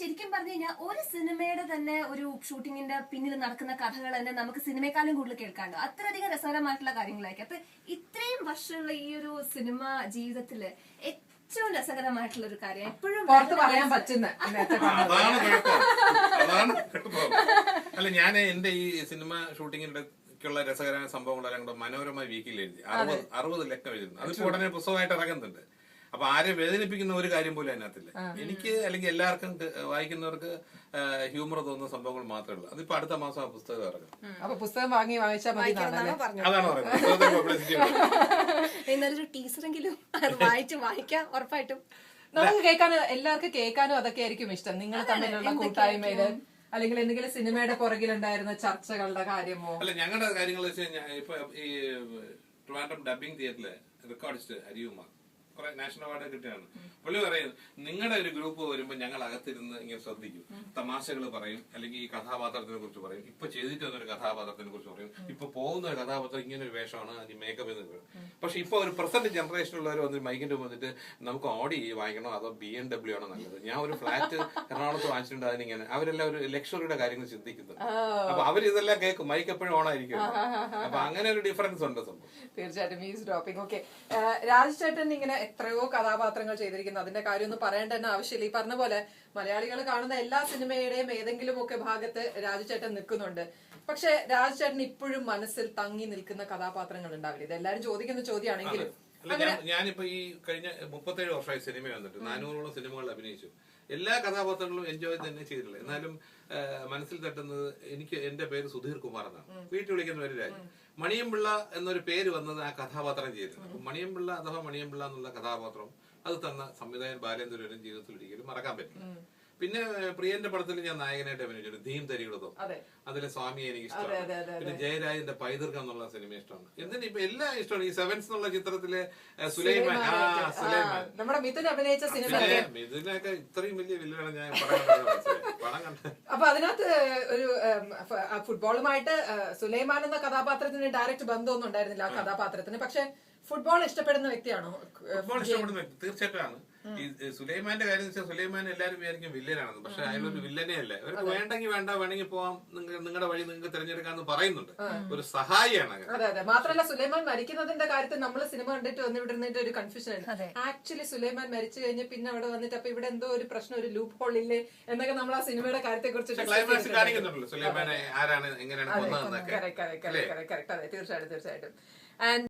ശരിക്കും പറഞ്ഞു കഴിഞ്ഞാൽ ഒരു സിനിമയുടെ തന്നെ ഒരു ഷൂട്ടിങ്ങിന്റെ പിന്നിൽ നടക്കുന്ന കഥകൾ തന്നെ നമുക്ക് സിനിമയെക്കാളും കൂടുതൽ കേൾക്കാണ്ട് അത്രയധികം രസകരമായിട്ടുള്ള കാര്യങ്ങളായിരിക്കും. അപ്പൊ ഇത്രയും വർഷമുള്ള ഈ ഒരു സിനിമ ജീവിതത്തില് ഏറ്റവും രസകരമായിട്ടുള്ള ഒരു കാര്യം എപ്പോഴും പുറത്ത് പറയാൻ പറ്റുന്ന അല്ല, ഞാൻ എന്റെ ഈ സിനിമ ഷൂട്ടിങ്ങിന്റെ ുള്ള രസകരമായ സംഭവങ്ങളെല്ലാം കൂടെ മനോരമ വീക്കിൽ എഴുതി 60 ലക്കം എഴുതുന്നു. അതിപ്പോ ഉടനെ പുസ്തകമായിട്ട് ഇറങ്ങുന്നുണ്ട്. അപ്പൊ ആരെ വേദനിപ്പിക്കുന്ന ഒരു കാര്യം പോലും അതിനകത്തില്ല. എനിക്ക് അല്ലെങ്കിൽ എല്ലാവർക്കും വായിക്കുന്നവർക്ക് ഹ്യൂമർ തോന്നുന്ന സംഭവങ്ങൾ മാത്രമേ ഉള്ളൂ. അതിപ്പോ അടുത്ത മാസം ആ പുസ്തകം ഇറങ്ങും. അപ്പൊ പുസ്തകം വായിച്ചാൽ മതി അതാണ് പറയുന്നത്. എന്നാലൊരു ടീച്ചറെങ്കിലും വായിക്കാം ഉറപ്പായിട്ടും. നമുക്ക് കേൾക്കാനും എല്ലാവർക്കും കേൾക്കാനും അതൊക്കെ ആയിരിക്കും ഇഷ്ടം. നിങ്ങൾ തമ്മിലുള്ള കൂട്ടായ്മയില് അല്ലെങ്കിൽ എന്തെങ്കിലും സിനിമയുടെ പുറകിലുണ്ടായിരുന്ന ചർച്ചകളുടെ കാര്യമോ? അല്ല, ഞങ്ങളുടെ കാര്യങ്ങൾ വെച്ച് കഴിഞ്ഞാൽ ഇപ്പൊ ഈ ട്രിവാൻഡ്രം ഡബിംഗ് തിയേറ്ററിലെ റെക്കോർഡിസ്റ്റ് ഹരികുമാർ കുറെ നാഷണൽ അവാർഡ് കിട്ടിയാണ്. പുള്ളി പറയും, നിങ്ങളുടെ ഒരു ഗ്രൂപ്പ് വരുമ്പോൾ ഞങ്ങൾ അകത്തിരുന്ന് ഇങ്ങനെ ശ്രദ്ധിക്കും, തമാശകൾ പറയും, അല്ലെങ്കിൽ ഈ കഥാപാത്രത്തിനെ കുറിച്ച് പറയും, ഇപ്പൊ ചെയ്തിട്ട് വന്നൊരു കഥാപാത്രത്തിനെ കുറിച്ച് പറയും, ഇപ്പൊ പോകുന്ന ഒരു കഥാപാത്രം ഇങ്ങനെ ഒരു വേഷമാണ്, അതിന് മേക്കപ്പ് എന്ന് പറയും. പക്ഷെ ഇപ്പൊ ഒരു പ്രസന്റ് ജനറേഷനിലുള്ളവർ വന്നിട്ട് മൈക്കിന്റെ വന്നിട്ട് നമുക്ക് ഓഡി വാങ്ങിക്കണോ അതോ BMW ആണോ നല്ലത്, ഞാൻ ഒരു ഫ്ലാറ്റ് എറണാകുളത്ത് വാങ്ങിച്ചിട്ടുണ്ട്, അതിനിങ്ങനെ അവരെല്ലാം ഒരു ലക്ഷറിയുടെ കാര്യങ്ങൾ ചിന്തിക്കുന്നുണ്ട്. അപ്പൊ അവരിതെല്ലാം കേൾക്കും, മൈക്ക് എപ്പോഴും ഓൺ ആയിരിക്കും. അപ്പൊ അങ്ങനെ ഒരു ഡിഫറൻസ് ഉണ്ട് സംഭവം. തീർച്ചയായിട്ടും ഈസ് ഡ്രോപ്പിംഗ്. ഓക്കെ, രാജ് ചേട്ടൻ ഇങ്ങനെ എത്രയോ കഥാപാത്രങ്ങൾ ചെയ്തിരിക്കുന്നു, അതിന്റെ കാര്യം ഒന്നും പറയേണ്ട തന്നെ ആവശ്യമില്ല. ഈ പറഞ്ഞ പോലെ മലയാളികൾ കാണുന്ന എല്ലാ സിനിമയുടെയും ഏതെങ്കിലും ഒക്കെ ഭാഗത്ത് രാജുചേട്ടൻ നിൽക്കുന്നുണ്ട്. പക്ഷെ രാജുചേട്ടൻ ഇപ്പോഴും മനസ്സിൽ തങ്ങി നിൽക്കുന്ന കഥാപാത്രങ്ങൾ ഉണ്ടാവില്ല. ഇത് എല്ലാരും ചോദിക്കുന്ന ചോദ്യമാണെങ്കിലും ഞാനിപ്പോ ഈ കഴിഞ്ഞ 37 വർഷമായി സിനിമ വന്നിട്ട് 400ഓളം സിനിമകളിൽ അഭിനയിച്ചു. എല്ലാ കഥാപാത്രങ്ങളും എൻജോയ് തന്നെ ചെയ്തിട്ടുള്ളത്. എന്നാലും മനസ്സിൽ തട്ടുന്നത് എനിക്ക് എന്റെ പേര് സുധീർ കുമാർ എന്നാണ്. വീട്ടിൽ വിളിക്കുന്ന പേര് രാജു. മണിയമ്പിള്ള എന്നൊരു പേര് വന്നത് ആ കഥാപാത്രം ചെയ്തിരുന്നു. അപ്പൊ മണിയമ്പിള്ള അഥവാ മണിയമ്പിള്ള എന്നുള്ള കഥാപാത്രം അത് തന്ന സംവിധായകൻ ബാലേന്ദ്രനും ജീവിതത്തിൽ ഒരിക്കലും മറക്കാൻ പറ്റില്ല. പിന്നെ പ്രിയന്റെ പടത്തിൽ ഞാൻ നായകനായിട്ട് അഭിനയിച്ചു ധീം തരികിടതോ, അതിലെ സ്വാമിയെ എനിക്ക് ഇഷ്ടമാണ്. പിന്നെ ജയരാജിന്റെ പൈതൃകം എന്നുള്ള സിനിമ ഇഷ്ടമാണ്. എന്തിനാ ഇപ്പൊ എല്ലാം ഇഷ്ടമാണ്. ഈ സെവൻസ് എന്നുള്ള ചിത്രത്തിലെ സുലൈമാൻ, നമ്മുടെ മിഥുൻ അഭിനയിച്ച സിനിമ, മിഥുനൊക്കെ ഇത്രയും വലിയ വില്ലാണ് ഞാൻ പടം കണ്ടത്. അപ്പൊ അതിനകത്ത് ഒരു ഫുട്ബോളുമായിട്ട് സുലൈമാൻ എന്ന കഥാപാത്രത്തിന് ഡയറക്റ്റ് ബന്ധമൊന്നും ഉണ്ടായിരുന്നില്ല ആ കഥാപാത്രത്തിന്. പക്ഷെ ഫുട്ബോൾ ഇഷ്ടപ്പെടുന്ന വ്യക്തിയാണോ? ഫുട്ബോൾ ഇഷ്ടപ്പെടുന്ന വ്യക്തി തീർച്ചയായിട്ടും. ഈ സുലൈമാന്റെ കാര്യം വെച്ചാൽ സുലൈമാൻ എല്ലാവരും വിചാരിക്കും വില്ലനാണെന്ന്. പക്ഷെ അതിലൊരു വില്ലനെ അല്ല. അവർക്ക് വേണ്ടെങ്കിൽ വേണ്ട, വേണമെങ്കിൽ പോവാം, നിങ്ങളുടെ വഴി നിങ്ങൾക്ക് തിരഞ്ഞെടുക്കാന്ന് പറയുന്നുണ്ട്. ഒരു സഹായിയാണ്. അതെ അതെ. മാത്രമല്ല സുലൈമാൻ മരിക്കുന്നതിന്റെ കാര്യത്തിൽ നമ്മൾ സിനിമ കണ്ടിട്ട് വന്നിവിടുന്നതിന്റെ ഒരു കൺഫ്യൂഷൻ ഉണ്ട്. ആക്ച്വലി സുലൈമാൻ മരിച്ചു കഴിഞ്ഞ് പിന്നെ അവിടെ വന്നിട്ട് അപ്പൊ ഇവിടെ എന്തോ ഒരു പ്രശ്നം, ഒരു ലൂപ്പ് ഹോൾ ഇല്ലേ എന്നൊക്കെ നമ്മൾ ആ സിനിമയുടെ കാര്യത്തെ കുറിച്ച് കാണിക്കുന്നുണ്ടല്ലോ. സുലൈമാനെ ആരാണ് എങ്ങനെയാണ് കൊന്നതെന്നൊക്കെ. കറക്റ്റ്. അതെ, തീർച്ചയായിട്ടും.